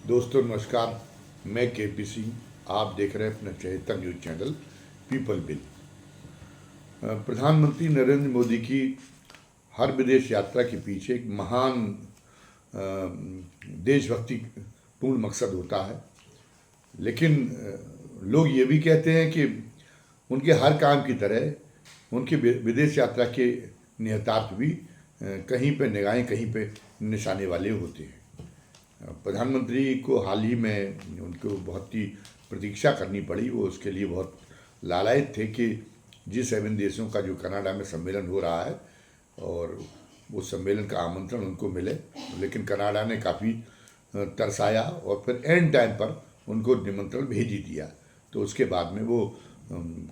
दोस्तों नमस्कार। मैं केपी सिंह। आप देख रहे हैं अपना चहेता न्यूज चैनल पीपल बिल। प्रधानमंत्री नरेंद्र मोदी की हर विदेश यात्रा के पीछे एक महान देशभक्ति पूर्ण मकसद होता है। लेकिन लोग ये भी कहते हैं कि उनके हर काम की तरह उनके विदेश यात्रा के निहितार्थ भी कहीं पे निगाहें कहीं पे निशाने वाले होते हैं। प्रधानमंत्री को हाल ही में उनको बहुत ही प्रतीक्षा करनी पड़ी। वो उसके लिए बहुत लालायित थे कि G7 देशों का जो कनाडा में सम्मेलन हो रहा है और उस सम्मेलन का आमंत्रण उनको मिले, लेकिन कनाडा ने काफ़ी तरसाया और फिर एंड टाइम पर उनको निमंत्रण भेज ही दिया। तो उसके बाद में वो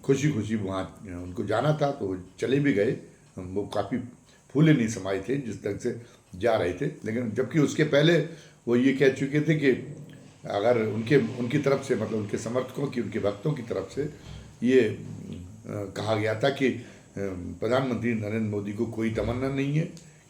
खुशी खुशी वहाँ उनको जाना था तो वो चले भी गए। वो काफ़ी फूले नहीं समाये थे जिस तरह से जा रहे थे, लेकिन जबकि उसके पहले वो ये कह चुके थे कि अगर उनकी तरफ से, मतलब उनके समर्थकों की, उनके भक्तों की तरफ से ये कहा गया था कि प्रधानमंत्री नरेंद्र मोदी को कोई तमन्ना नहीं है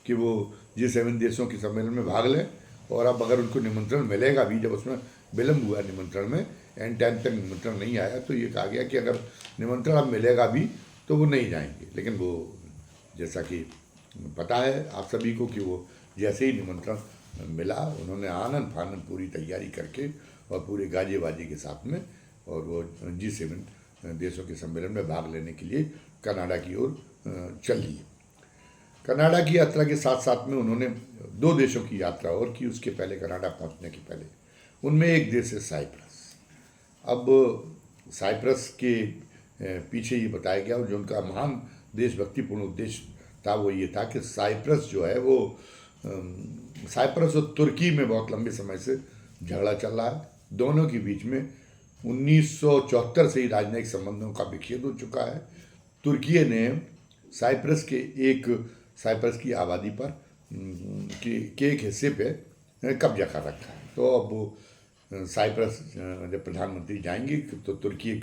कि वो G7 देशों के सम्मेलन में भाग लें, और अब अगर उनको निमंत्रण मिलेगा भी, जब उसमें विलम्ब हुआ निमंत्रण में, एंड टाइम तक निमंत्रण नहीं आया, तो ये कहा गया कि अगर निमंत्रण अब मिलेगा भी तो वो नहीं जाएंगे। लेकिन वो, जैसा कि पता है आप सभी को कि वो जैसे ही निमंत्रण मिला, उन्होंने आनंद फानंद पूरी तैयारी करके और पूरे गाजे बाजे के साथ में, और वो G7 देशों के सम्मेलन में भाग लेने के लिए कनाडा की ओर चल ली। कनाडा की यात्रा के साथ साथ में उन्होंने 2 देशों की यात्रा और की उसके पहले, कनाडा पहुंचने के पहले। उनमें एक देश है साइप्रस। अब साइप्रस के पीछे ये बताया गया, और जो उनका महान देशभक्तिपूर्ण उद्देश्य था वो ये था कि साइप्रस जो है वो, साइप्रस और तुर्की में बहुत लंबे समय से झगड़ा चल रहा है। दोनों के बीच में 1974 से ही राजनयिक संबंधों का विच्छेद हो चुका है। तुर्की ने साइप्रस साइप्रस की आबादी पर के एक हिस्से पे कब्जा कर रखा है। तो अब वो साइप्रस जब प्रधानमंत्री जाएंगे तो तुर्की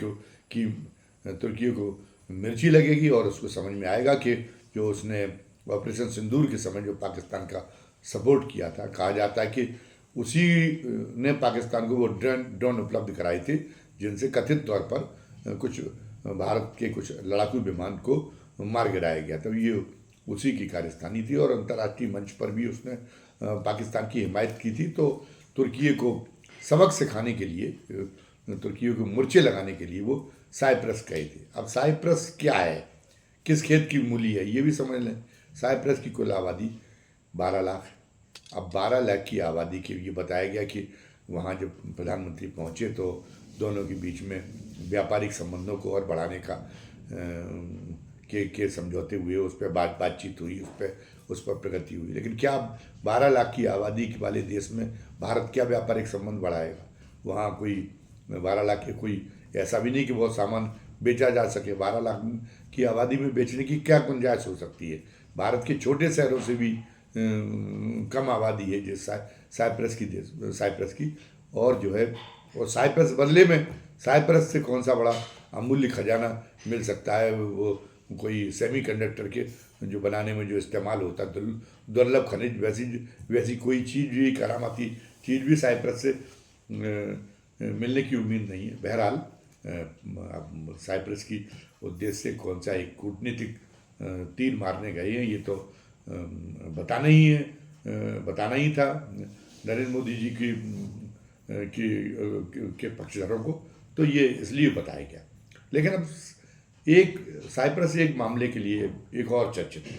को मिर्ची लगेगी, और उसको समझ में आएगा कि जो उसने ऑपरेशन सिंदूर के समय जो पाकिस्तान का सपोर्ट किया था, कहा जाता है कि उसी ने पाकिस्तान को वो ड्रोन उपलब्ध कराए थे जिनसे कथित तौर पर कुछ भारत के कुछ लड़ाकू विमान को मार गिराया गया। तो ये उसी की कारस्तानी थी, और अंतर्राष्ट्रीय मंच पर भी उसने पाकिस्तान की हिमायत की थी। तो तुर्की को सबक सिखाने के लिए, तुर्की को मूर्छे लगाने के लिए वो साइप्रस गए थे। अब साइप्रस क्या है, किस खेत की मूली है, ये भी समझ लें। साइप्रस की कुल आबादी 12 लाख। अब 12 लाख की आबादी के ये बताया गया कि वहाँ जब प्रधानमंत्री पहुँचे तो दोनों के बीच में व्यापारिक संबंधों को और बढ़ाने का के समझौते हुए, उस पर बातचीत हुई, उस पर प्रगति हुई। लेकिन क्या 12 लाख की आबादी वाले देश में भारत क्या व्यापारिक संबंध बढ़ाएगा? वहाँ कोई 12 लाख के कोई ऐसा भी नहीं कि बहुत सामान बेचा जा सके। 12 लाख की आबादी में बेचने की क्या गुंजाइश हो सकती है? भारत के छोटे शहरों से भी कम आबादी है जिस साइप्रस की, और जो है, और साइप्रस बदले में साइप्रस से कौन सा बड़ा अमूल्य खजाना मिल सकता है? वो कोई सेमीकंडक्टर के जो बनाने में जो इस्तेमाल होता है दुर्लभ खनिज, वैसी कोई चीज़ भी, करामाती चीज़ भी साइप्रस से मिलने की उम्मीद नहीं है। बहरहाल साइप्रस की उद्देश्य से कौन सा एक कूटनीतिक तीर मारने गए हैं, ये तो बताना ही था नरेंद्र मोदी जी के पक्षधरों को, तो ये इसलिए बताया गया। लेकिन अब साइप्रस एक मामले के लिए एक और चर्चित है।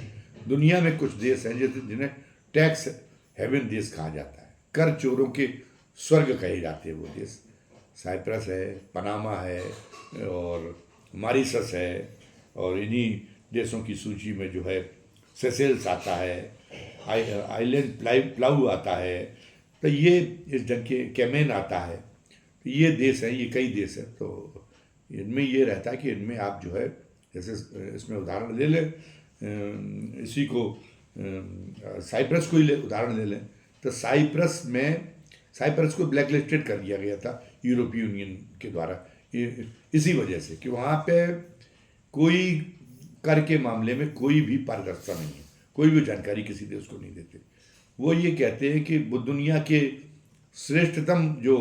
दुनिया में कुछ देश हैं जिन्हें टैक्स हेवन देश कहा जाता है, कर चोरों के स्वर्ग कहे जाते हैं वो देश। साइप्रस है, पनामा है और मॉरिशस है, और इन्हीं देशों की सूची में जो है सेशेल्स आता है, आइलैंड प्लाऊ आता है, तो ये इस ढंग के कैमेन आता है। तो ये देश हैं, ये कई देश हैं। तो इनमें ये रहता है कि इनमें आप जो है, जैसे इसमें उदाहरण ले लें, इसी को साइप्रस को ही उदाहरण ले लें, तो साइप्रस को ब्लैक लिस्टेड कर दिया गया था यूरोपीय यूनियन के द्वारा, इसी वजह से कि वहाँ पे कोई कर के मामले में कोई भी पारदर्शिता नहीं है, कोई भी जानकारी किसी देश को नहीं देते। वो ये कहते हैं कि वो दुनिया के श्रेष्ठतम जो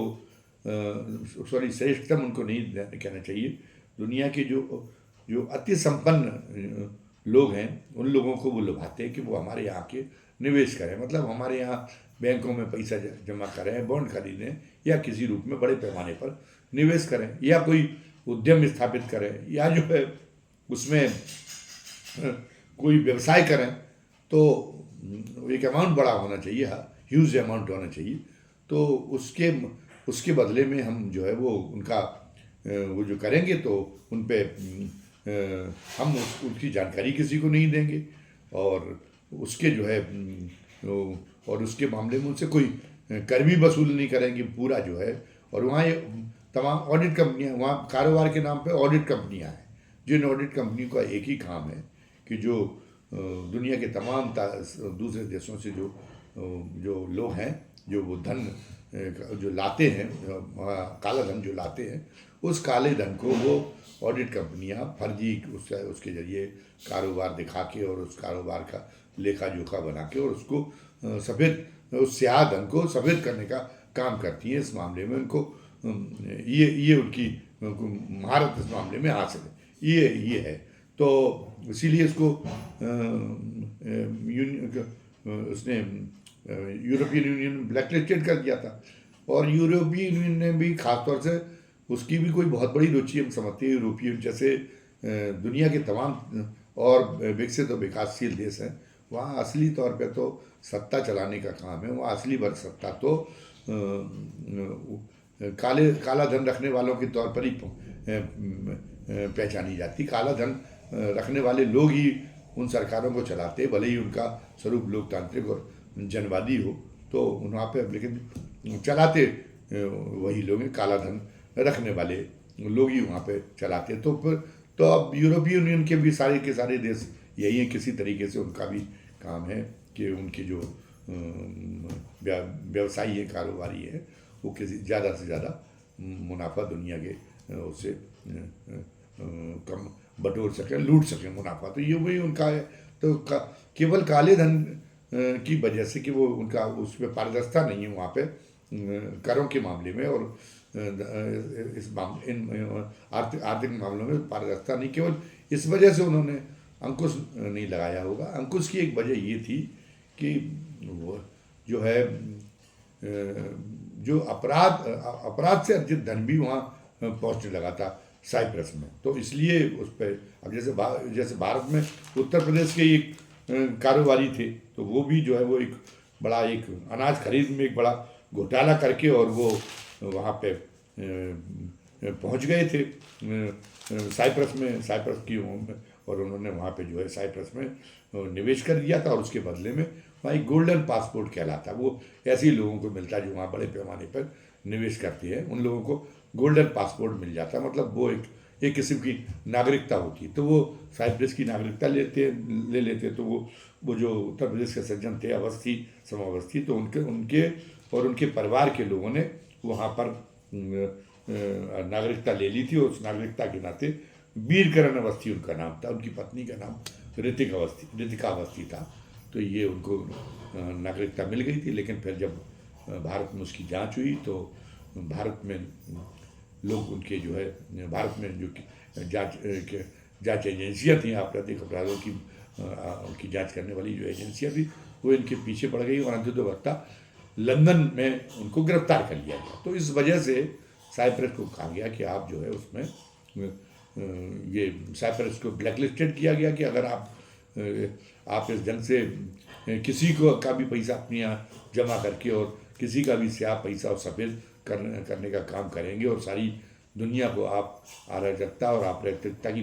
श्रेष्ठतम उनको नहीं कहना चाहिए, दुनिया के जो जो अति संपन्न लोग हैं उन लोगों को वो लुभाते हैं कि वो हमारे यहाँ के निवेश करें, मतलब हमारे यहाँ बैंकों में पैसा जमा करें, बॉन्ड खरीदें या किसी रूप में बड़े पैमाने पर निवेश करें या कोई उद्यम स्थापित करें या जो है उसमें कोई व्यवसाय करें। तो एक अमाउंट बड़ा होना चाहिए, ह्यूज अमाउंट होना चाहिए। तो उसके उसके बदले में हम जो है वो उनका वो जो करेंगे तो उन पे हम उनकी जानकारी किसी को नहीं देंगे और उसके जो है और उसके मामले में उनसे कोई कर भी वसूल नहीं करेंगे पूरा जो है। और वहाँ ये तमाम ऑडिट कंपनियाँ, वहाँ कारोबार के नाम पे ऑडिट कंपनियाँ हैं, जिन ऑडिट कंपनी का एक ही काम है कि जो दुनिया के तमाम दूसरे देशों से जो जो लोग हैं जो वो धन जो लाते हैं, काला धन जो लाते हैं, उस काले धन को वो ऑडिट कंपनियां फर्जी उसके जरिए कारोबार दिखा के और उस कारोबार का लेखा जोखा बना के और उसको सफ़ेद उस स्याह धन को सफ़ेद करने का काम करती है। इस मामले में उनको ये उनकी महारत इस मामले में हासिल है, ये है। तो इसीलिए इसको उसने यूरोपियन यूनियन ब्लैकलिस्टेड कर दिया था और यूरोपियन यूनियन ने भी खासतौर से उसकी भी कोई बहुत बड़ी रुचि हम समझते हैं। यूरोपियन जैसे दुनिया के तमाम और विकसित और विकासशील देश हैं, वहाँ असली तौर पे तो सत्ता चलाने का काम है, वहाँ असली वर्ग सत्ता तो काला धन रखने वालों के तौर पर ही पहचानी जाती। काला धन रखने वाले लोग ही उन सरकारों को चलाते, भले ही उनका स्वरूप लोकतांत्रिक और जनवादी हो, तो वहाँ पे लेकिन चलाते वही लोग हैं, काला धन रखने वाले लोग ही वहाँ पे चलाते। तो फिर तो अब यूरोपीय यूनियन के भी सारे के सारे देश यही हैं, किसी तरीके से उनका भी काम है कि उनके जो व्यवसायी है, कारोबारी है, वो किसी ज़्यादा से ज़्यादा मुनाफा दुनिया के उससे कम बटोर सकें, लूट सकें मुनाफा। तो ये वही उनका है। तो केवल काले धन की वजह से कि वो उनका उसमें पारदर्शिता नहीं है वहाँ पे करों के मामले में और इस इन आर्थिक मामलों में पारदर्शिता नहीं, केवल इस वजह से उन्होंने अंकुश नहीं लगाया होगा। अंकुश की एक वजह ये थी कि वो जो है जो अपराध से अर्जित धन भी वहाँ पहुँचने लगा था साइप्रस में। तो इसलिए उस पर अब जैसे भारत में उत्तर प्रदेश के एक कारोबारी थे, तो वो भी जो है वो एक बड़ा एक अनाज खरीद में एक बड़ा घोटाला करके और वो वहाँ पे पहुँच गए थे साइप्रस की, और उन्होंने वहाँ पे जो है साइप्रस में निवेश कर दिया था और उसके बदले में वहाँ एक गोल्डन पासपोर्ट कहलाता, वो ऐसे ही लोगों को मिलता है जो वहाँ बड़े पैमाने पर निवेश करते हैं, उन लोगों को गोल्डन पासपोर्ट मिल जाता, मतलब वो एक किस्म की नागरिकता होती। तो वो साइप्रस की नागरिकता ले लेते। तो वो जो उत्तर प्रदेश के सज्जन थे, अवस्थी समावस्थी, तो उनके और उनके परिवार के लोगों ने वहाँ पर नागरिकता ले ली थी और उस नागरिकता के नाते वीरकरण अवस्थी उनका नाम था, उनकी पत्नी का नाम ऋतिका अवस्थी था। तो ये उनको नागरिकता मिल गई थी। लेकिन फिर जब भारत में उसकी जांच हुई तो भारत में लोग उनके जो है भारत में जो जांच एजेंसियाँ थी आपराधिक अपराधों की उनकी जांच करने वाली जो एजेंसियाँ थी वो इनके पीछे पड़ गई और अंततः लंदन में उनको गिरफ्तार कर लिया गया। तो इस वजह से साइप्रस को कहा गया कि आप जो है उसमें ये साइप्रस को ब्लैकलिस्टेड किया गया कि अगर आप इस ढंग से किसी को का भी पैसा अपने यहाँ जमा करके और किसी का भी स्याह पैसा और सफ़ेद करने का काम करेंगे और सारी दुनिया को आप अराजकता और अप्रैतिकता की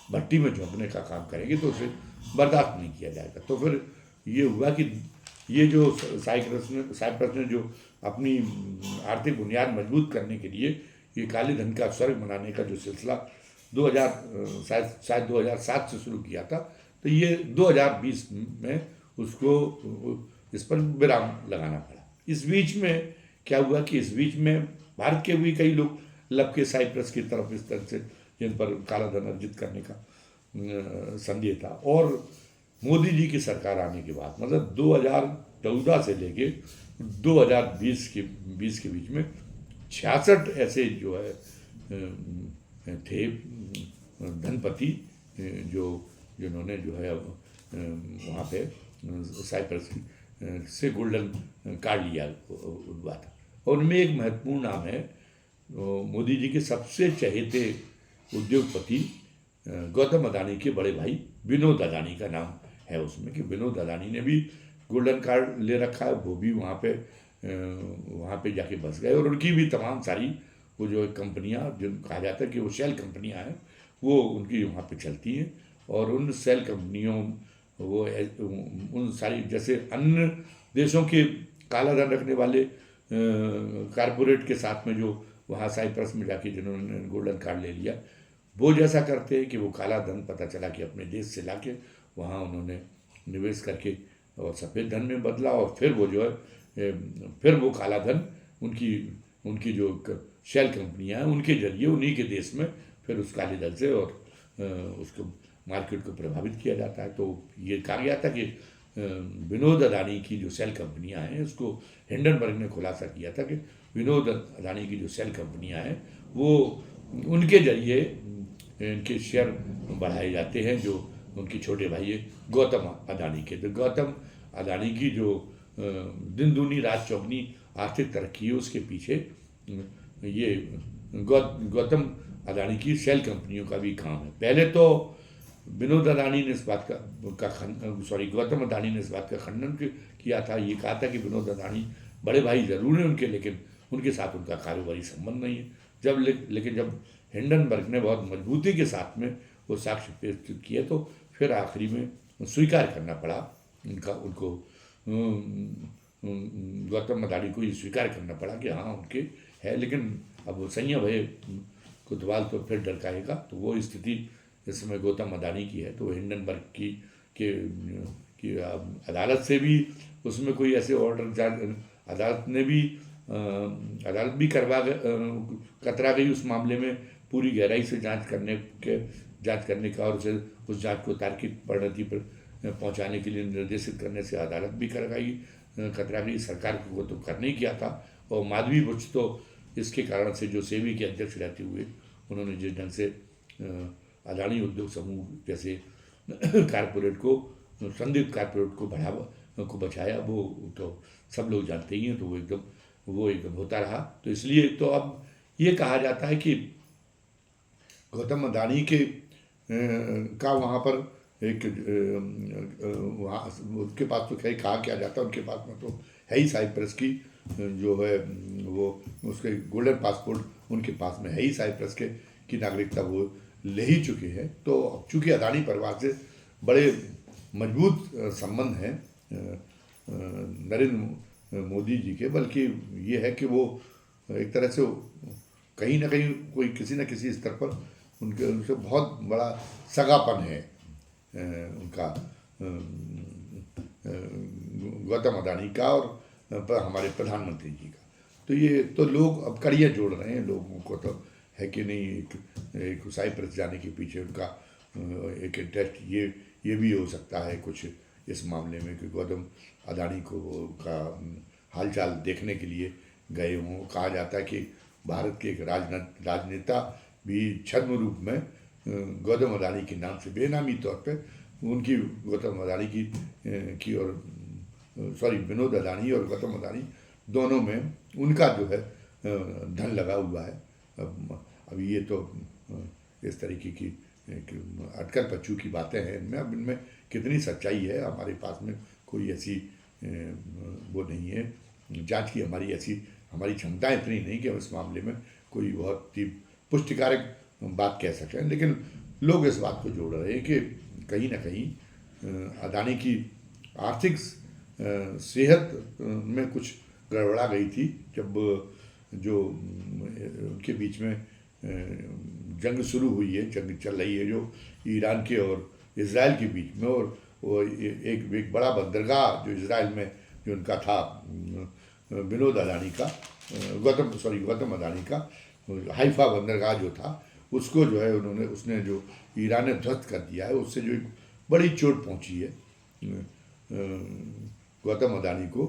भट्टी में झोंकने का काम करेंगे तो उसे बर्दाश्त नहीं किया जाएगा। तो फिर ये हुआ कि ये जो साइप्रस ने जो अपनी आर्थिक बुनियाद मजबूत करने के लिए ये काले धन का स्वर्ग बनाने का जो सिलसिला 2007 से शुरू किया था, तो ये 2020 में उसको इस पर विराम लगाना पड़ा। इस बीच में क्या हुआ कि इस बीच में भारत के भी कई लोग लपके साइप्रस की तरफ इस तरह से जिन पर काला धन अर्जित करने का संदेह था। और मोदी जी की सरकार आने के बाद मतलब 2014 से लेके 2020 के बीच में 66 ऐसे जो है थे धनपति जो जिन्होंने जो है वहाँ पे साइप्रस से गोल्डन कार्ड लिया हुआ था। और उनमें एक महत्वपूर्ण नाम है मोदी जी के सबसे चहेते उद्योगपति गौतम अदानी के बड़े भाई विनोद अदानी का नाम है उसमें, कि विनोद अदानी ने भी गोल्डन कार्ड ले रखा है। वो भी वहाँ पे जाके बस गए और उनकी भी तमाम सारी वो जो कंपनियाँ जो कहा जाता है कि वो शेल कंपनियाँ हैं वो उनकी वहाँ पे चलती हैं। और उन सेल कंपनियों वो उन सारी जैसे अन्य देशों के काला धन रखने वाले कारपोरेट के साथ में जो वहाँ साइप्रस में जाके जिन्होंने गोल्डन कार्ड ले लिया, वो जैसा करते हैं कि वो काला धन पता चला कि अपने देश से लाके वहाँ उन्होंने निवेश करके और सफ़ेद धन में बदला और फिर वो जो है फिर वो काला धन उनकी जो शेल कंपनियाँ हैं उनके जरिए उन्हीं के देश में फिर उस काले धन से और उसको मार्केट को प्रभावित किया जाता है। तो ये कहा गया था कि विनोद अदानी की जो सेल कंपनियां हैं, उसको हिंडनबर्ग ने खुलासा किया था कि विनोद अदानी की जो सेल कंपनियां हैं वो उनके जरिए इनके शेयर बढ़ाए जाते हैं, जो उनके छोटे भाई है गौतम अदानी के। तो गौतम अदानी की जो दिन दूनी रात चौगनी आर्थिक तरक्की है उसके पीछे ये गौतम अदानी की सेल कंपनियों का भी काम है। पहले तो विनोद अदानी ने इस बात गौतम अदानी ने इस बात का खंडन किया था। ये कहा था कि विनोद अदानी बड़े भाई ज़रूर हैं उनके, लेकिन उनके साथ उनका कारोबारी संबंध नहीं है। लेकिन जब हिंडनबर्ग ने बहुत मजबूती के साथ में वो साक्ष्य प्रस्तुत किए तो फिर आखिरी में स्वीकार करना पड़ा उनको गौतम अदानी को ये स्वीकार करना पड़ा कि हाँ उनके है। लेकिन अब संयम भय कोतवाल तो फिर डरकाएगा, तो वो स्थिति इस समय गौतम अदानी की है। तो हिंडनबर्ग की अदालत से भी उसमें कोई ऐसे ऑर्डर अदालत भी कतरा गई उस मामले में पूरी गहराई से जांच करने का और उस जांच को तार्किक परिणति पर पहुंचाने के लिए निर्देशित करने से अदालत भी कतरा गई। सरकार को तो करने ही किया था। और माधवी बुच तो इसके कारण से जो सेबी के अध्यक्ष रहते हुए उन्होंने जिस ढंग से अदानी उद्योग समूह जैसे कारपोरेट को संदिग्ध कारपोरेट को बचाया, वो तो सब लोग जानते ही हैं। तो वो एकदम होता रहा। तो इसलिए तो अब ये कहा जाता है कि गौतम अदानी का वहाँ पर एक वहाँ उनके पास तो खैर कहा क्या जाता है, उनके पास में तो है ही साइप्रस की जो है वो उसके गोल्डन पासपोर्ट उनके पास में है ही साइप्रस की नागरिकता वो ले ही चुके हैं। तो चूँकि अदानी परिवार से बड़े मजबूत संबंध हैं नरेंद्र मोदी जी के, बल्कि ये है कि वो एक तरह से कहीं ना कहीं कोई किसी न किसी स्तर पर उनसे बहुत बड़ा सगापन है उनका गौतम अदानी का और हमारे प्रधानमंत्री जी का। तो ये तो लोग अब कड़ियाँ जोड़ रहे हैं, लोगों को तो है कि नहीं एक साइप्रस जाने के पीछे उनका एक इंटरेस्ट ये भी हो सकता है कुछ इस मामले में कि गौतम अदानी को का हालचाल देखने के लिए गए हों। कहा जाता है कि भारत के एक राजनेता भी छद्म रूप में गौतम अदानी के नाम से बेनामी तौर पे उनकी गौतम अदानी की और विनोद अदानी और गौतम अदानी दोनों में उनका जो है धन लगा हुआ है। अब ये तो इस तरीके की अटकल पच्चू की बातें हैं इनमें। अब इनमें कितनी सच्चाई है हमारे पास में कोई ऐसी वो नहीं है जांच की, हमारी क्षमता इतनी नहीं कि हम इस मामले में कोई बहुत ही पुष्टिकारक बात कह सकें। लेकिन लोग इस बात को जोड़ रहे हैं कि कहीं ना कहीं अदानी की आर्थिक सेहत में कुछ गड़बड़ा गई थी जब जो उनके बीच में जंग शुरू हुई है, जंग चल रही है जो ईरान के और इजराइल के बीच में। और वो एक बड़ा बंदरगाह जो इजराइल में जो उनका था विनोद अदानी का गौतम अदानी का हाइफा बंदरगाह जो था उसको जो है उसने जो ईरान ने ध्वस्त कर दिया है, उससे जो एक बड़ी चोट पहुंची है गौतम अदानी को।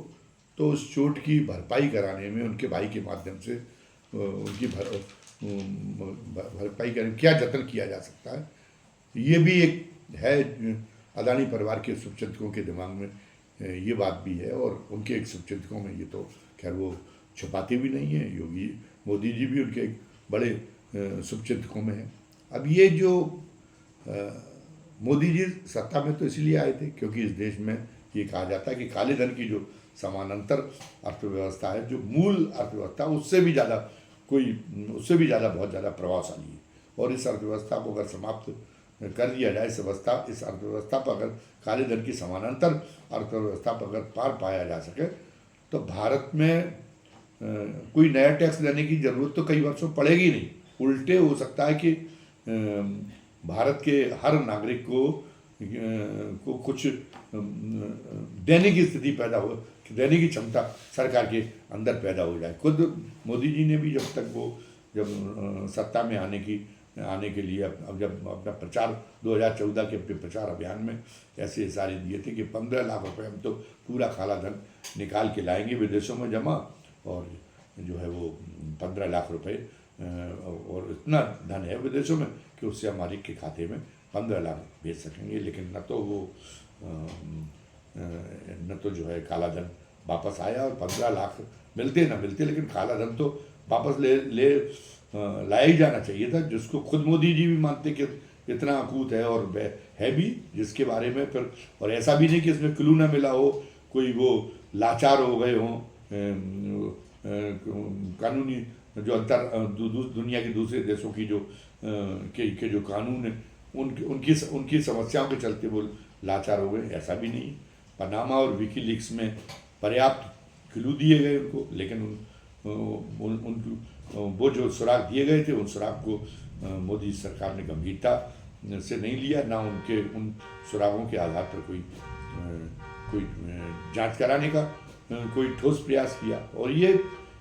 तो उस चोट की भरपाई कराने में उनके भाई के माध्यम से उनकी भरपाई करने में क्या जतन किया जा सकता है, ये भी एक है। अदानी परिवार के शुभचिंतकों के दिमाग में ये बात भी है, और उनके एक शुभचिंतकों में ये तो खैर वो छुपाते भी नहीं है। योगी मोदी जी भी उनके एक बड़े शुभचिंतकों में हैं। अब ये जो मोदी जी सत्ता में तो इसलिए आए थे क्योंकि इस देश में ये कहा जाता है कि काले धन की जो समानांतर अर्थव्यवस्था है, जो मूल अर्थव्यवस्था उससे भी ज़्यादा बहुत ज़्यादा प्रभावशाली है। और इस अर्थव्यवस्था को अगर समाप्त कर दिया जाए, इस अर्थव्यवस्था पर अगर काले धन की समानांतर अर्थव्यवस्था पर अगर पार पाया जा सके, तो भारत में कोई नया टैक्स देने की ज़रूरत तो कई वर्षों पड़ेगी नहीं। उल्टे हो सकता है कि भारत के हर नागरिक को कुछ देने की स्थिति पैदा हो, देने की क्षमता सरकार के अंदर पैदा हो जाए। खुद मोदी जी ने भी जब सत्ता में आने के लिए अब जब अपना प्रचार 2014 के अपने प्रचार अभियान में ऐसे इशारे दिए थे कि 15 लाख रुपए हम तो पूरा काला धन निकाल के लाएंगे विदेशों में जमा, और जो है वो 15 लाख रुपए और इतना धन है विदेशों में कि उससे हमारे के खाते में 15 लाख भेज सकेंगे। लेकिन न तो जो है काला धन वापस आया, और 15 लाख मिलते ना मिलते, लेकिन काला धन तो वापस लाया ही जाना चाहिए था, जिसको खुद मोदी जी भी मानते कि इतना अकूत है, और है भी, जिसके बारे में फिर, और ऐसा भी नहीं कि इसमें क्लू ना मिला हो, कोई वो लाचार हो गए हों, कानूनी जो दुनिया के दूसरे देशों की जो कानून है उनकी समस्याओं के चलते वो लाचार हो गए, ऐसा भी नहीं। पनामा और विकीलीक्स में पर्याप्त क्लू दिए गए उनको, लेकिन वो जो सुराग दिए गए थे, उन सुराग को मोदी सरकार ने गंभीरता से नहीं लिया, ना उन सुरागों के आधार पर कोई जांच कराने का कोई ठोस प्रयास किया। और ये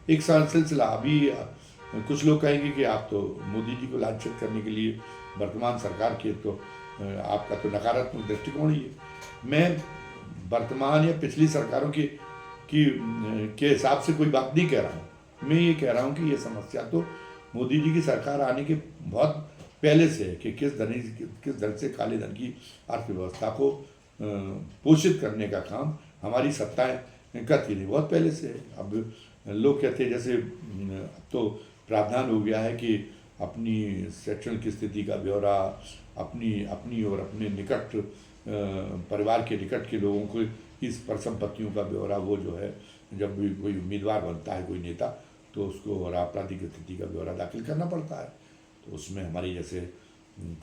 एक सिलसिला अभी कुछ लोग कहेंगे कि आप तो मोदी जी को लांछित करने के लिए वर्तमान सरकार के तो आपका तो नकारात्मक दृष्टिकोण ही है। मैं वर्तमान या पिछली सरकारों के हिसाब से कोई बात नहीं कह रहा हूँ। मैं ये कह रहा हूँ कि ये समस्या तो मोदी जी की सरकार आने के बहुत पहले से है कि किस ढंग से काले धन की अर्थव्यवस्था को पोषित करने का काम हमारी सत्ताएं करती रही, बहुत पहले से है। अब लोग कहते हैं जैसे अब तो प्रावधान हो गया है कि अपनी शैक्षणिक स्थिति का ब्यौरा, अपनी और अपने निकट परिवार के निकट के लोगों को इस परिसंपत्तियों का ब्यौरा, वो जो है जब भी कोई उम्मीदवार बनता है कोई नेता, तो उसको और आपराधिक स्थिति का ब्यौरा दाखिल करना पड़ता है। तो उसमें हमारी जैसे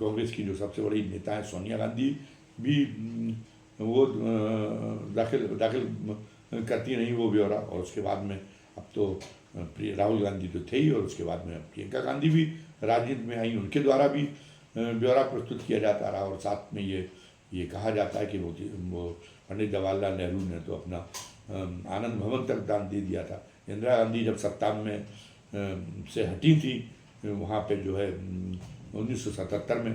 कांग्रेस की जो सबसे बड़ी नेता है सोनिया गांधी भी वो दाखिल करती रही वो ब्यौरा, और उसके बाद में अब तो राहुल गांधी तो थे ही, और उसके बाद में प्रियंका गांधी भी राजनीति में आई, उनके द्वारा भी ब्यौरा प्रस्तुत किया जाता रहा। और साथ में ये कहा जाता है कि वो पंडित जवाहरलाल नेहरू ने तो अपना आनंद भवन तक दान दे दिया था। इंदिरा गांधी जब सत्ता में से हटी थी वहाँ पे जो है 1977 में,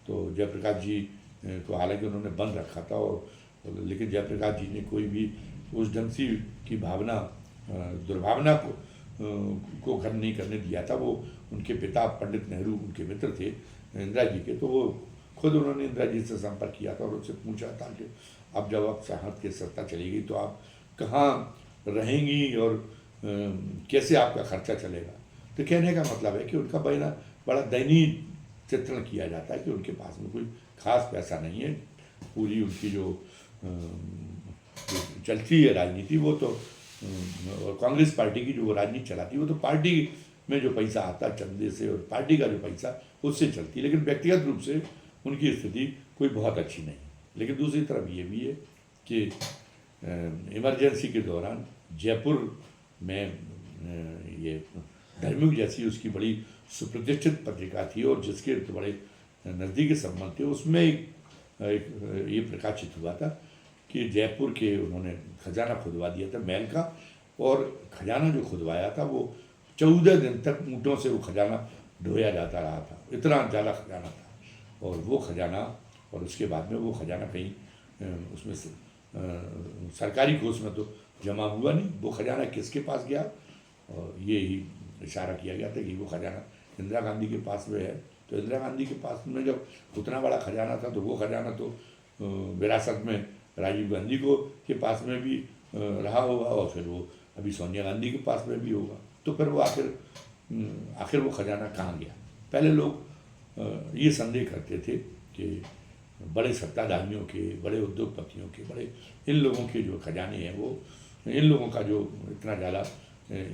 तो जयप्रकाश जी को हालांकि उन्होंने बंद रखा था, और लेकिन जयप्रकाश जी ने कोई भी उस ढंग की भावना दुर्भावना को घर नहीं करने दिया था। वो उनके पिता पंडित नेहरू उनके मित्र थे इंदिरा जी के, तो वो खुद उन्होंने इंदिरा जी से संपर्क किया था और उससे पूछा था कि अब जब आप सरहद की सत्ता चली गई तो आप कहाँ रहेंगी और कैसे आपका खर्चा चलेगा। तो कहने का मतलब है कि उनका बड़ा दयनीय चित्रण किया जाता है कि उनके पास में कोई खास पैसा नहीं है। पूरी उनकी जो चलती है राजनीति, वो तो और कांग्रेस पार्टी की जो राजनीति चलाती है वो तो पार्टी में जो पैसा आता है चंदे से और पार्टी का जो पैसा उससे चलती है, लेकिन व्यक्तिगत रूप से उनकी स्थिति कोई बहुत अच्छी नहीं। लेकिन दूसरी तरफ ये भी है कि इमरजेंसी के दौरान जयपुर में ये धर्मयुग जैसी उसकी बड़ी सुप्रतिष्ठित पत्रिका थी और जिसके बड़े नज़दीकी संबंध थे, उसमें एक ये प्रकाशित हुआ था कि जयपुर के उन्होंने खजाना खुदवा दिया था महल का, और खजाना जो खुदवाया था वो 14 दिन तक ऊँटों से वो खजाना ढोया जाता रहा था, इतना जाला खजाना था। और वो खजाना और उसके बाद में वो खजाना कहीं उसमें सरकारी कोष में तो जमा हुआ नहीं, वो खजाना किसके पास गया, और ये ही इशारा किया गया था कि वो खजाना इंदिरा गांधी के पास में है। तो इंदिरा गांधी के पास में जब उतना बड़ा खजाना था तो वो खजाना तो विरासत में राजीव गांधी को के पास में भी रहा होगा, और फिर वो अभी सोनिया गांधी के पास में भी होगा। तो फिर वो आखिर वो खजाना कहाँ गया। पहले लोग ये संदेह करते थे कि बड़े सत्ताधारियों के, बड़े उद्योगपतियों के, बड़े इन लोगों के जो खजाने हैं, वो इन लोगों का जो इतना ज़्यादा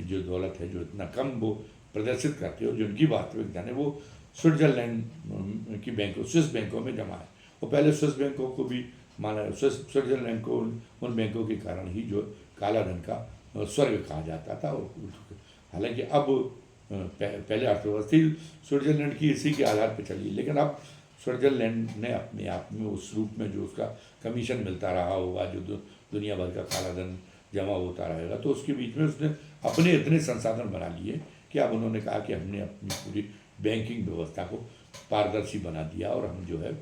जो दौलत है, जो इतना कम वो प्रदर्शित करते हो, जो उनकी वास्तविक धन है वो स्विट्ज़रलैंड की बैंकों, स्विस बैंकों में जमा है। और पहले स्विस बैंकों को भी माना, स्विट्ज़रलैंड को उन बैंकों के कारण ही जो काला धन का स्वर्ग कहा जाता था। हालांकि अब पहले अर्थव्यवस्था स्विट्ज़रलैंड की इसी के आधार पर चली, लेकिन अब स्विट्ज़रलैंड ने अपने आप में उस रूप में जो उसका कमीशन मिलता रहा होगा, जो दुनिया भर का काला धन जमा होता रहेगा, तो उसके बीच में उसने अपने इतने संसाधन बना लिए कि अब उन्होंने कहा कि हमने अपनी पूरी बैंकिंग व्यवस्था को पारदर्शी बना दिया, और हम जो है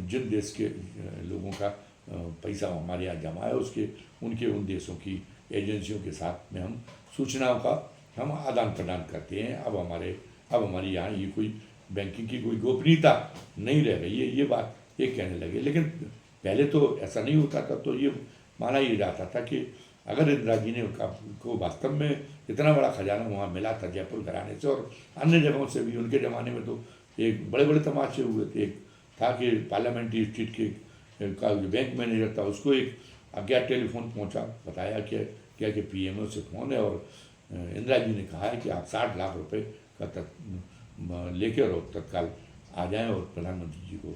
जिन देश के लोगों का पैसा हमारे यहाँ जमा है उनके उन देशों की एजेंसियों के साथ में हम सूचनाओं का हम आदान प्रदान करते हैं। अब हमारे यहाँ ये कोई बैंकिंग की कोई गोपनीयता नहीं रह गई है, ये बात ये कहने लगे। लेकिन पहले तो ऐसा नहीं होता था, तो ये माना ही जाता था कि अगर इंदिरा जी ने को वास्तव में इतना बड़ा खजाना वहाँ मिला था जयपुर घराने से और अन्य जगहों से भी। उनके ज़माने में तो एक बड़े बड़े तमाशे हुए थे। एक था कि पार्लियामेंट्री स्ट्रीट का जो बैंक मैनेजर था, उसको एक अज्ञात टेलीफोन पहुँचा, बताया कि PMO से फ़ोन है और इंदिरा जी ने कहा है कि आप 60 लाख रुपए का लेकर और तत्काल आ जाएं और प्रधानमंत्री जी को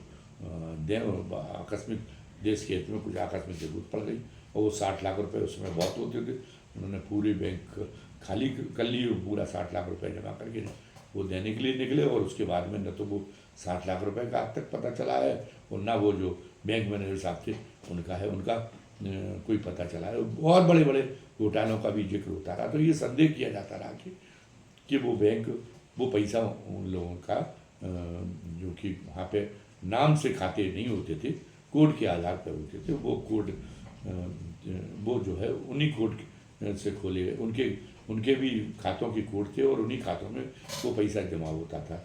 दें। और आकस्मिक देश के हित में कुछ आकस्मिक जरूरत पड़ गई, और वो 60 लाख रुपए उसमें बहुत होते थे। उन्होंने पूरी बैंक खाली कर ली, पूरा 60 लाख रुपए जमा करके वो देने के लिए निकले। और उसके बाद में न तो वो 60 लाख रुपए का आज तक पता चला है, और ना वो जो बैंक मैनेजर साहब थे उनका कोई पता चला है। बहुत बड़े बड़े घोटालों का भी जिक्र होता रहा। तो ये संदेह किया जाता रहा कि वो बैंक, वो पैसा उन लोगों का जो कि वहाँ पे नाम से खाते नहीं होते थे, कोड के आधार पर होते थे, वो कोड वो जो है उन्हीं कोड से खोले गए, उनके भी खातों के कोड थे, और उन्हीं खातों में वो पैसा जमा होता था।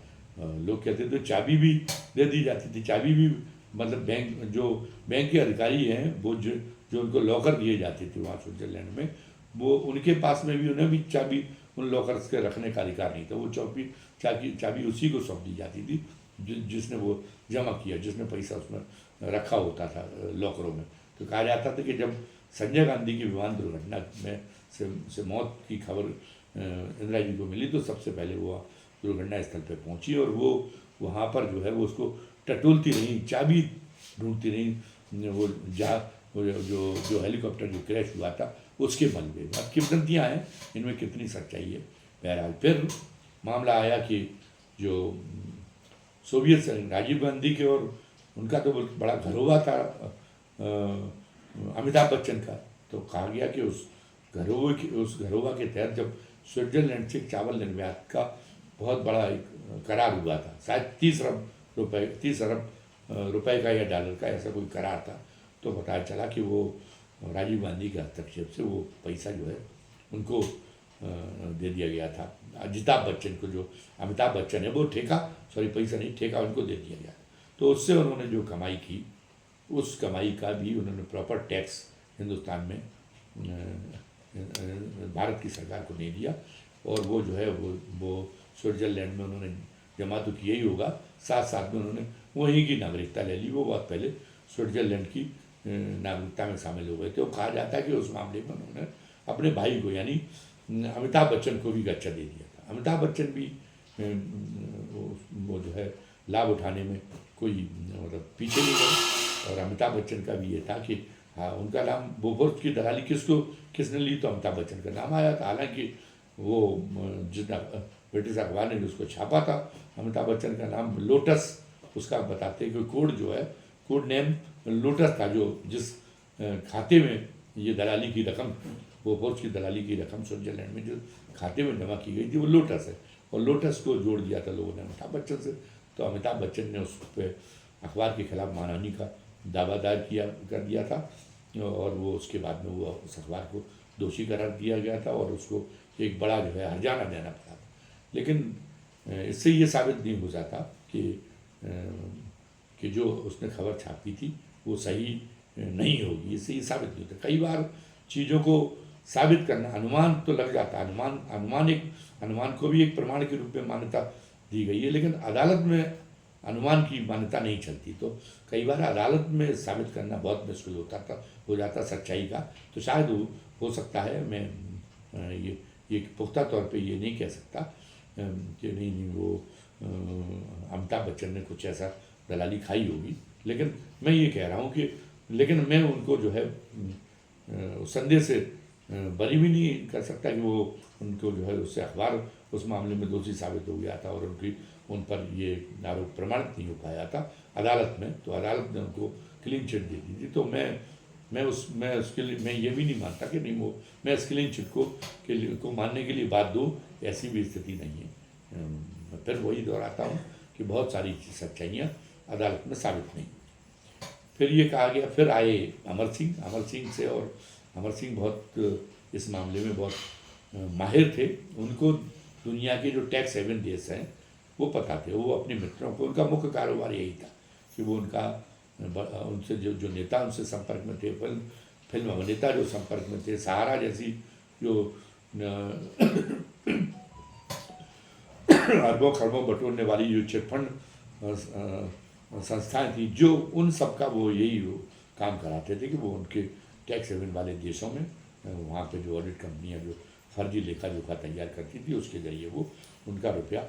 लोग कहते थे चाबी भी दे दी जाती थी, चाबी भी मतलब बैंक के अधिकारी हैं वो जो उनको लॉकर दिए जाते थे वहाँ स्विट्ज़रलैंड में, वो उनके पास में भी उन्हें भी चाबी उन लॉकर्स के रखने का अधिकार नहीं था। वो चाबी उसी को सौंप दी जाती थी जिसने वो जमा किया, जिसने पैसा उसमें रखा होता था लॉकरों में। तो कहा जाता था कि जब संजय गांधी की विमान दुर्घटना में से मौत की खबर इंदिरा जी को मिली, तो सबसे पहले वो दुर्घटना स्थल पर पहुंची, और वो वहाँ पर जो है वो उसको टटोलती रही, चाबी ढूंढती रही। वो जो हेलीकॉप्टर जो क्रैश हुआ था उसके मलबे में। अब किंवदंतियाँ हैं, इनमें कितनी सच्चाई है। बहरहाल फिर मामला आया कि जो सोवियत संघ, राजीव गांधी के, और उनका तो बड़ा घरोवा था अमिताभ बच्चन का। तो कहा गया कि उस घरोवा के तहत जब स्विट्ज़रलैंड से चावल निर्यात का बहुत बड़ा एक करार हुआ था, शायद 30 अरब रुपए का या डॉलर का ऐसा कोई करार था, तो बताया चला कि वो राजीव गांधी के हस्तक्षेप से वो पैसा जो है उनको दे दिया गया था। अमिताभ बच्चन को, जो अमिताभ बच्चन है वो पैसा नहीं, ठेका उनको दे दिया गया। तो उससे उन्होंने जो कमाई की, उस कमाई का भी उन्होंने प्रॉपर टैक्स हिंदुस्तान में भारत की सरकार को नहीं दिया। और वो जो है वो स्विट्ज़रलैंड में उन्होंने जमा तो किया ही होगा, साथ साथ में उन्होंने वहीं की नागरिकता ले ली। वो बहुत पहले स्विट्ज़रलैंड की नागरिकता में शामिल हो गए थे। और कहा जाता है कि उस मामले में उन्होंने अपने भाई को, यानी अमिताभ बच्चन को भी गच्चा दे दिया था। अमिताभ बच्चन भी वो जो है लाभ उठाने में कोई मतलब पीछे नहीं गए। और अमिताभ बच्चन का भी ये था कि हाँ, उनका नाम बोफोर्स की दलाली किसने ली, तो अमिताभ बच्चन का नाम आया था। हालांकि वो जितना ब्रिटिश अखबार ने उसको छापा था, अमिताभ बच्चन का नाम लोटस, उसका बताते हैं कि कोड जो है, कोड नेम लोटस था, जो जिस खाते में ये दलाली की रकम, बोफोर्स की दलाली की रकम स्विट्ज़रलैंड में जो खाते में जमा की गई थी वो लोटस है। और लोटस को जोड़ दिया था लोगों ने अमिताभ बच्चन से। तो अमिताभ बच्चन ने उस पर अखबार के खिलाफ मानहानि का दावा दायर कर दिया था। और वो उसके बाद में वो उस अखबार को दोषी करार दिया गया था और उसको एक बड़ा जो है हर्जाना देना पड़ा था। लेकिन इससे ये साबित नहीं हो जाता कि जो उसने खबर छापी थी वो सही नहीं होगी, इससे ये साबित नहीं होता। कई बार चीज़ों को साबित करना, अनुमान तो लग जाता है, अनुमान को भी एक प्रमाण के रूप में मान्यता दी गई है, लेकिन अदालत में अनुमान की मान्यता नहीं चलती। तो कई बार अदालत में साबित करना बहुत मुश्किल हो जाता सच्चाई का। तो शायद हो सकता है, मैं ये पुख्ता तौर पे ये नहीं कह सकता कि नहीं वो अमिताभ बच्चन ने कुछ ऐसा दलाली खाई होगी, लेकिन मैं ये कह रहा हूँ कि लेकिन मैं उनको जो है संदेह से बरी भी नहीं कर सकता कि वो उनको जो है उससे अखबार उस मामले में दोषी साबित हो गया था और उन पर ये आरोप प्रमाणित नहीं हो पाया था अदालत में, तो अदालत ने उनको क्लीन चिट दे दी थी। तो मैं उसके लिए मैं ये भी नहीं मानता कि नहीं वो मैं इस क्लीन चिट को मानने के लिए बाध्य हूँ, ऐसी भी स्थिति नहीं है। मैं फिर वही दोहराता हूँ कि बहुत सारी सच्चाइयाँ अदालत में साबित नहीं। फिर ये कहा गया, फिर आए अमर सिंह से, और अमर सिंह बहुत इस मामले में बहुत माहिर थे। उनको दुनिया के जो टैक्स हेवन देश हैं वो पता थे। वो अपने मित्रों को, उनका मुख्य कारोबार यही था कि वो उनसे जो नेता उनसे संपर्क में थे, फिल्म अभिनेता जो संपर्क में थे, सहारा जैसी जो अरबों खरबों बटोरने वाली जो चिटफंड संस्थाएं थी, जो उन सब का वो काम कराते थे कि वो उनके टैक्स हेवन वाले देशों में वहाँ पे जो ऑडिट कंपनियाँ जो फर्जी लेखा जोखा तैयार करती थी उसके ज़रिए वो उनका रुपया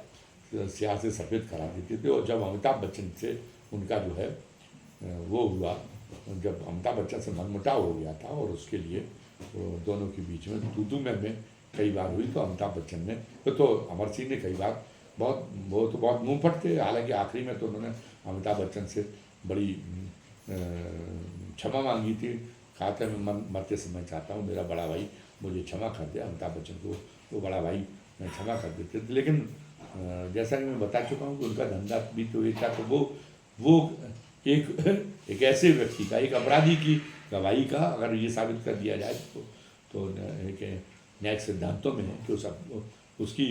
स्याह से सफ़ेद करा देते थे। और जब अमिताभ बच्चन से उनका जो है वो हुआ, जब अमिताभ बच्चन से मनमुटाव हो गया था और उसके लिए दोनों के बीच में तू में कई बार हुई, तो अमिताभ बच्चन ने तो अमर सिंह ने कई बार वो तो बहुत मुँह फट थे। हालांकि आखिरी में तो उन्होंने अमिताभ बच्चन से बड़ी क्षमा मांगी थी। खाते में मरते समय चाहता हूँ मेरा बड़ा भाई मुझे क्षमा कर दे। अमिताभ बच्चन को वो बड़ा भाई क्षमा कर देते थे। लेकिन जैसा कि मैं बता चुका हूँ कि उनका धंधा भी तो ये था, तो वो एक ऐसे व्यक्ति का, एक अपराधी की गवाही का अगर ये साबित कर दिया जाए तो एक न्यायिक सिद्धांतों में है कि उसकी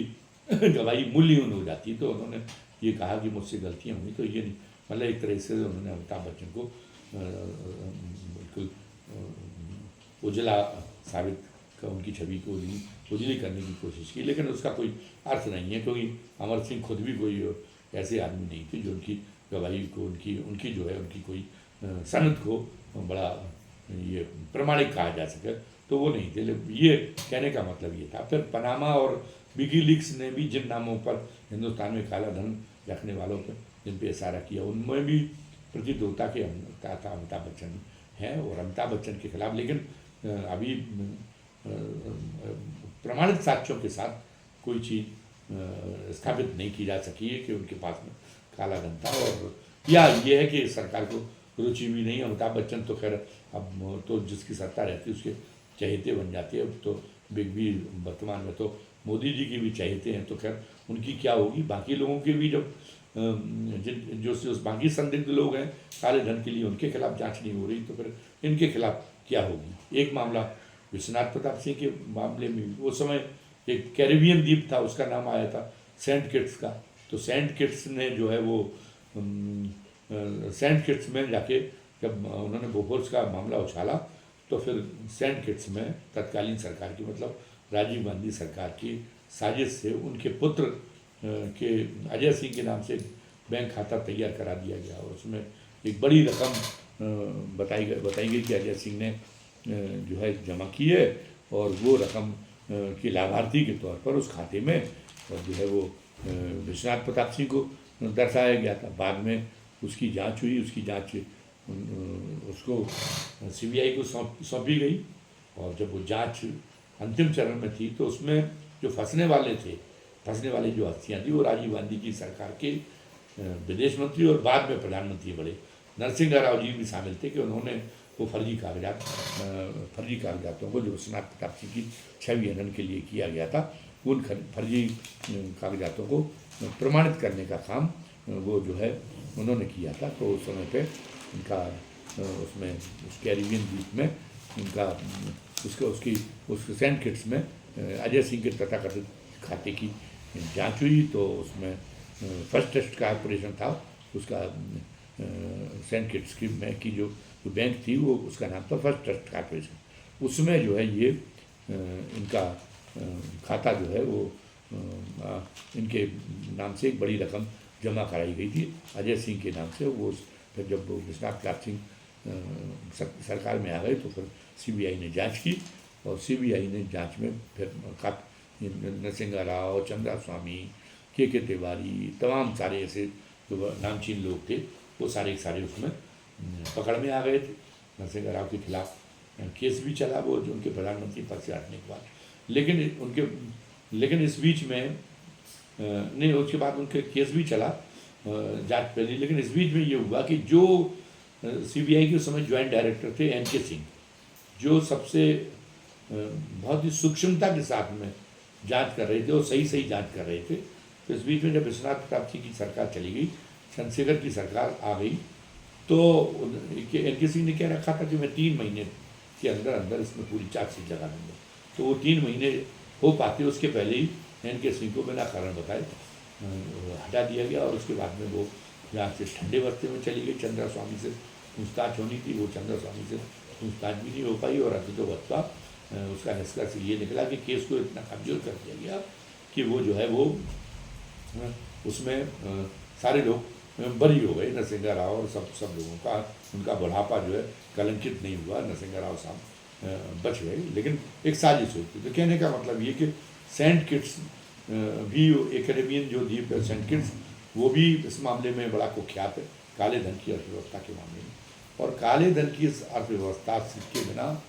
गवाही मूल्यहीन हो जाती। तो उन्होंने ये कहा कि मुझसे गलतियाँ हुई, तो ये मतलब एक तरह से उन्होंने अमिताभ बच्चन को बिल्कुल उजला साबित उनकी छवि को उजली करने की कोशिश की। लेकिन उसका कोई अर्थ नहीं है, क्योंकि अमर सिंह खुद भी कोई ऐसे आदमी नहीं थे जो उनकी गवाही को उनकी जो है उनकी कोई सनद को बड़ा ये प्रमाणिक कहा जा सके, तो वो नहीं थे। ये कहने का मतलब ये था। फिर पनामा और विकीलीक्स ने भी जिन नामों पर हिंदुस्तान में काला धन रखने वालों पर जिन पे इशारा किया, उनमें भी प्रतीत होता कि अमिताभ बच्चन हैं और अमिताभ बच्चन के खिलाफ, लेकिन अभी प्रमाणित साक्ष्यों के साथ कोई चीज़ स्थापित नहीं की जा सकी है कि उनके पास में काला धन था। और या ये है कि सरकार को रुचि भी नहीं। अमिताभ बच्चन तो खैर अब तो जिसकी सत्ता रहती है उसके चहेते बन जाते हैं। अब तो बिग बी वर्तमान में तो मोदी जी की भी चहेते हैं, तो खैर उनकी क्या होगी। बाकी लोगों के भी जब जो बाकी संदिग्ध लोग हैं काले धन के लिए, उनके खिलाफ जांच नहीं हो रही, तो फिर इनके खिलाफ क्या होगी। एक मामला विश्वनाथ प्रताप सिंह के मामले में उस समय एक कैरिबियन द्वीप था, उसका नाम आया था सेंट किट्स का। तो सेंट किट्स ने जो है वो सेंट किट्स में जाके जब उन्होंने बोफोर्स का मामला उछाला, तो फिर सेंट किट्स में तत्कालीन सरकार की, मतलब राजीव गांधी सरकार की साजिश से उनके पुत्र के अजय सिंह के नाम से बैंक खाता तैयार करा दिया गया और उसमें एक बड़ी रकम बताई गई कि अजय सिंह ने जो है जमा की है, और वो रकम की लाभार्थी के तौर पर उस खाते में और जो है वो विश्वनाथ प्रताप सिंह को दर्शाया गया था। बाद में उसकी जांच हुई, उसकी जांच उसको सीबीआई को सौंपी गई, और जब वो जांच अंतिम चरण में थी तो उसमें जो फंसने वाली जो हस्तियाँ थी वो राजीव गांधी की सरकार के विदेश मंत्री और बाद में प्रधानमंत्री बड़े नरसिंह राव जी भी शामिल थे कि उन्होंने वो फर्जी कागजातों को जो विश्वनाथ प्रताप सिंह की छवि हनन के लिए किया गया था, उन फर्जी कागजातों को प्रमाणित करने का काम वो जो है उन्होंने किया था। तो उस समय पे उनका उसमें उस कैरिबियन द्वीप में उनका उस सेंट किट्स में अजय सिंह के तथाकथित खाते की जांच हुई, तो उसमें फर्स्ट टेस्ट का ऑपरेशन था उसका, सेंट किट्स की जो बैंक थी वो उसका नाम था फर्स्ट टेस्ट का ऑपरेशन। उसमें जो है ये इनका खाता जो है वो इनके नाम से एक बड़ी रकम जमा कराई गई थी अजय सिंह के नाम से। वो फिर जब वो विश्वनाथ प्रताप सिंह सरकार में आ गए तो फिर सीबीआई ने जांच की, और सीबीआई ने जांच में फिर नरसिंहा राव, चंद्रा स्वामी, के तिवारी, तमाम सारे ऐसे जो नामचीन लोग थे वो सारे उसमें पकड़ में आ गए थे। नरसिंहा राव के खिलाफ केस भी चला वो जो उनके प्रधानमंत्री पद से हटने के बाद, लेकिन इस बीच में नहीं, उसके बाद उनके केस भी चला जांच पहले, लेकिन इस बीच में ये हुआ कि जो सीबीआई के उस समय ज्वाइंट डायरेक्टर थे एनके सिंह, जो सबसे बहुत ही सूक्ष्मता के साथ में जांच कर रहे थे और सही जांच कर रहे थे। तो इस बीच में जब विश्वनाथ प्रताप सिंह की सरकार चली गई, चंद्रशेखर की सरकार आ गई, तो एनके सिंह ने क्या रखा था कि मैं 3 महीने के अंदर इसमें पूरी चार्जशीट लगा दूँगा। तो वो 3 महीने हो पाते उसके पहले ही एनके सिंह को बिना कारण बताए हटा दिया गया, और उसके बाद में वो यहाँ से ठंडे बस्ते में चली गई। चंद्रा स्वामी से पूछताछ होनी थी, वो चंद्रा स्वामी से पूछताछ भी नहीं हो पाई, और अंततोगत्वा उसका निष्कर्ष ये निकला कि केस को इतना कमजोर कर दिया गया कि वो जो है वो उसमें सारे लोग बरी हो गए, नरसिंहा राव और सब लोगों का, उनका बुढ़ापा जो है कलंकित नहीं हुआ, नरसिंहा राव साहब बच गए। लेकिन एक साजिश हुई थी। तो कहने का मतलब ये कि सेंट किट्स भी एक कैरेबियन जो द्वीप है सेंट किट्स, वो भी इस मामले में बड़ा कुख्यात है काले धन की अर्थव्यवस्था के मामले में। और काले धन की इस अर्थव्यवस्था के बिना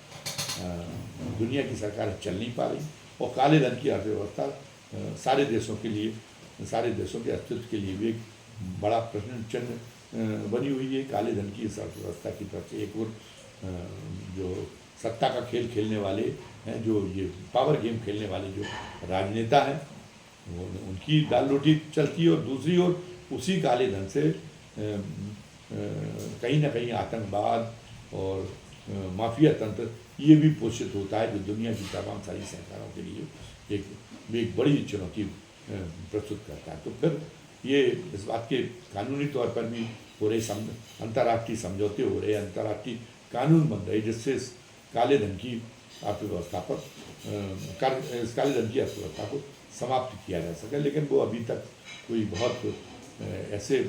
दुनिया की सरकार चल नहीं पा रही, और काले धन की अर्थव्यवस्था सारे देशों के अस्तित्व के लिए भी एक बड़ा प्रश्न चिन्ह बनी हुई है। काले धन की इस अर्थव्यवस्था की तरफ से एक और जो सत्ता का खेल खेलने वाले हैं, जो ये पावर गेम खेलने वाले जो राजनेता हैं, वो उनकी दाल रोटी चलती है, और दूसरी ओर उसी काले धन से कहीं ना कहीं आतंकवाद और माफिया तंत्र ये भी पोषित होता है, जो दुनिया की तमाम सारी सरकारों के लिए एक बड़ी चुनौती प्रस्तुत करता है। तो फिर ये इस बात के कानूनी तौर पर भी हो रहे अंतर्राष्ट्रीय समझौते हो रहे, अंतर्राष्ट्रीय कानून बन रहे, जिससे इस काले धन की अर्थव्यवस्था पर इस काले धन की अर्थव्यवस्था को समाप्त किया जा सके। लेकिन वो अभी तक कोई बहुत ऐसे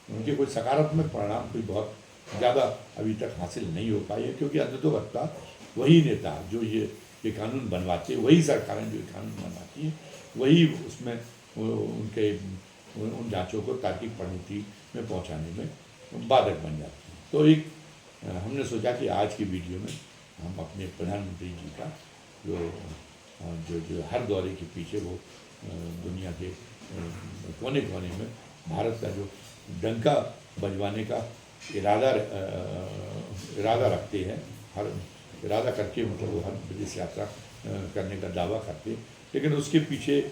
उनके कोई सकारात्मक परिणाम कोई बहुत ज़्यादा अभी तक हासिल नहीं हो पाए हैं, क्योंकि अंततोगत्वा वही नेता जो ये कानून बनवाते, वही सरकारें जो कानून बनवाती हैं, वही उसमें उन जांचों को तार्किक परिणति में पहुंचाने में बाधक बन जाती हैं। तो एक हमने सोचा कि आज की वीडियो में हम अपने प्रधानमंत्री जी का जो हर दौरे के पीछे वो दुनिया के कोने कोने में भारत का जो डंका बजवाने का इरादा रखते हैं, हर इरादा करके मतलब वो हर विदेश यात्रा करने का दावा करते हैं, लेकिन उसके पीछे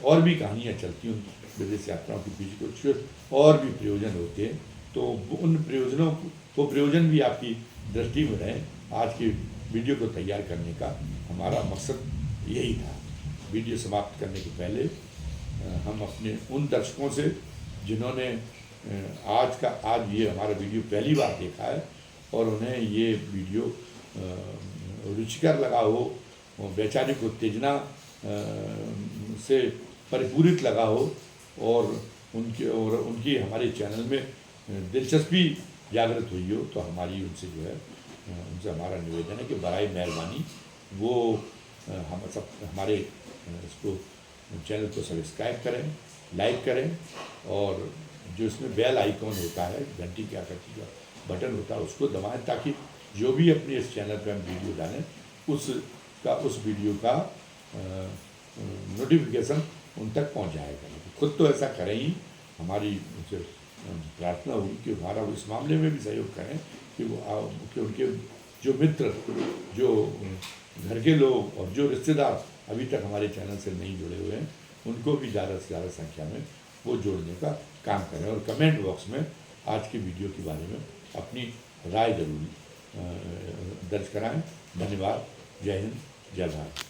और भी कहानियाँ चलती हैं। उन विदेश यात्राओं के पीछे कुछ और भी प्रयोजन होते हैं, तो उन प्रयोजन भी आपकी दृष्टि में रहें। आज की वीडियो को तैयार करने का हमारा मकसद यही था। वीडियो समाप्त करने के पहले हम अपने उन दर्शकों से जिन्होंने आज ये हमारा वीडियो पहली बार देखा है और उन्हें ये वीडियो रुचिकर लगा हो, वैचारिक उत्तेजना से परिपूरित लगा हो, और उनकी हमारे चैनल में दिलचस्पी जागृत हुई हो, तो हमारी उनसे जो है उनसे हमारा निवेदन है कि बराए मेहरबानी वो हमारे इसको चैनल को सब्सक्राइब करें, लाइक करें, और जो इसमें बेल आइकॉन होता है, घंटी के आकृति का बटन होता है, उसको दबाएं, ताकि जो भी अपने इस चैनल पर हम वीडियो डालें उस वीडियो का नोटिफिकेशन उन तक पहुंच जाएगा। खुद तो ऐसा करें ही, हमारी उनसे प्रार्थना होगी कि हमारा वो इस मामले में भी सहयोग करें कि उनके जो मित्र, जो घर के लोग और जो रिश्तेदार अभी तक हमारे चैनल से नहीं जुड़े हुए हैं, उनको भी ज़्यादा से ज़्यादा संख्या में वो जोड़ने का काम करें, और कमेंट बॉक्स में आज की वीडियो के बारे में अपनी राय जरूर दर्ज कराएं। धन्यवाद। जय हिंद, जय भारत।